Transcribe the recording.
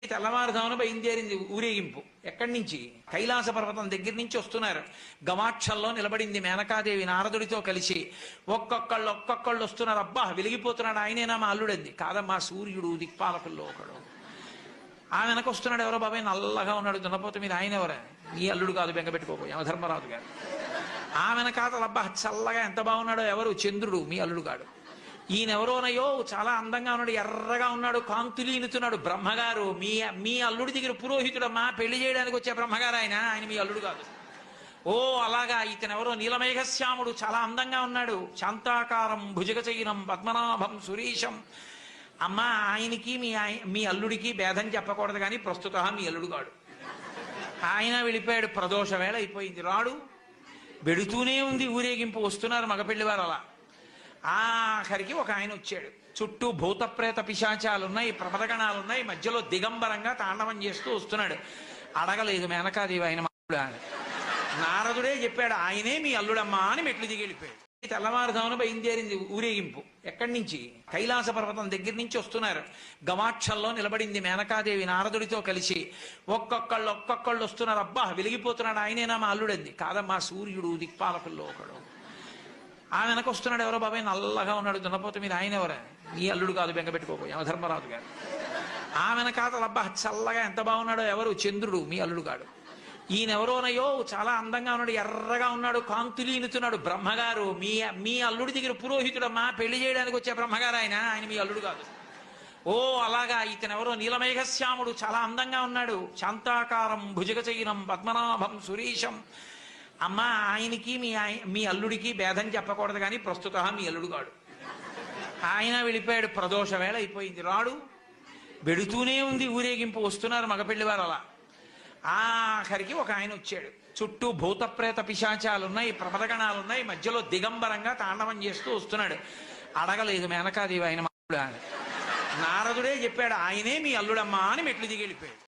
తెల్లవారుజామున బయలుదేరింది ఊరేగింపు. ఎక్కడి నుంచి? కైలాస పర్వతం దగ్గర నుంచి వస్తున్నారు. గవాక్షంలో నిలబడింది మేనకాదేవి నారదుడితో కలిసి. ఒక్కొక్కళ్ళు వస్తున్నారు. అబ్బా వెలిగిపోతున్నాడు, ఆయనేనా మా అల్లుడంది. కాదమ్మా, సూర్యుడు దిక్పాలకుల్లో ఒకడు. ఆ వెనక వస్తున్నాడు. ఎవరో బాబాయ్ నల్లగా ఉన్నాడు దున్నపోతే మీరు, ఆయన ఎవరా? మీ అల్లుడు కాదు, బెంగపెట్టుకోకు, యమధర్మరాజు గారు. ఆ వెనకాతలు అబ్బా చల్లగా ఎంత బాగున్నాడో, ఎవరు? చంద్రుడు, మీ అల్లుడు కాడు. ఈయనెవరోనయ్యో చాలా అందంగా ఉన్నాడు, ఎర్రగా ఉన్నాడు, కాంతులీనుతున్నాడు, బ్రహ్మగారు. మీ అల్లుడి దగ్గర పురోహితుడమ్మా, పెళ్లి చేయడానికి వచ్చే బ్రహ్మగారు ఆయన మీ అల్లుడు కాదు. ఓ అలాగా, ఇతనెవరో నీలమేఘశ్యాముడు, చాలా అందంగా ఉన్నాడు, శాంతాకారం భుజగచైనం పద్మనాభం సురీశం. అమ్మా, ఆయనకి మీ అల్లుడికి భేదం చెప్పకూడదు కానీ ప్రస్తుత మీ అల్లుడు కాడు. ఆయన వెళ్ళిపోయాడు. ప్రదోష వేళ అయిపోయింది, రాడు. వెడుతూనే ఉంది ఊరేగింపు. వస్తున్నారు మగపెళ్లివారు. అలా ఆఖరికి ఒక ఆయన వచ్చాడు. చుట్టూ భూతప్రేత పిశాచాలున్నాయి, ప్రమదగణాలున్నాయి, మధ్యలో దిగంబరంగా తాండవం చేస్తూ వస్తున్నాడు. అడగలేదు మేనకాదేవి ఆయన అల్లుడా అని. నారదుడే చెప్పాడు, ఆయనే మీ అల్లుడమ్మా అని మెట్లు దిగి వెళ్ళిపోయాడు. తెల్లవారుజామున బయలుదేరింది ఊరేగింపు. ఎక్కడి నుంచి? కైలాస పర్వతం దగ్గర నుంచి వస్తున్నారు. గవాక్షంలో నిలబడింది మేనకాదేవి నారదుడితో కలిసి. ఒక్కొక్కళ్ళు వస్తున్నారు. అబ్బా వెలిగిపోతున్నాడు, ఆయనేనా మా అల్లుడంది. కాదమ్మా, సూర్యుడు దిక్పాలకుల్లో ఒకడు. ఆ వెనక వస్తున్నాడు. ఎవరో బాబాయ్ నల్లగా ఉన్నాడు దున్నపోతే మీరు, ఆయన ఎవరా? మీ అల్లుడు కాదు, బెంగపెట్టుకోకు, యమధర్మరాజు గారు. ఆ వెనకాతలు అబ్బా చల్లగా ఎంత బాగున్నాడో, ఎవరు? చంద్రుడు, మీ అల్లుడు కాడు. ఈయనెవరోనయ్యో చాలా అందంగా ఉన్నాడు, ఎర్రగా ఉన్నాడు, కాంతులీనుతున్నాడు, బ్రహ్మగారు. మీ అల్లుడి దగ్గర పురోహితుడమ్మా, పెళ్లి చేయడానికి వచ్చే బ్రహ్మగారు ఆయన మీ అల్లుడు కాదు. ఓ అలాగా, ఇతనెవరో నీలమేఘశ్యాముడు, చాలా అందంగా ఉన్నాడు, శాంతాకారం భుజగచైనం పద్మనాభం సురీశం. అమ్మా, ఆయనకి మీ అల్లుడికి భేదం చెప్పకూడదు కానీ ప్రస్తుత మీ అల్లుడు కాడు. ఆయన వెళ్ళిపోయాడు. ప్రదోష వేళ అయిపోయింది, రాడు. వెడుతూనే ఉంది ఊరేగింపు. వస్తున్నారు మగపెళ్లివారు. అలా ఆఖరికి ఒక ఆయన వచ్చాడు. చుట్టూ భూతప్రేత పిశాచాలున్నాయి, ప్రమదగణాలున్నాయి, మధ్యలో దిగంబరంగా తాండవం చేస్తూ వస్తున్నాడు. అడగలేదు మేనకాదేవి ఆయన అల్లుడా అని. నారదుడే చెప్పాడు, ఆయనే మీ అల్లుడమ్మా అని మెట్లు దిగి వెళ్ళిపోయాడు.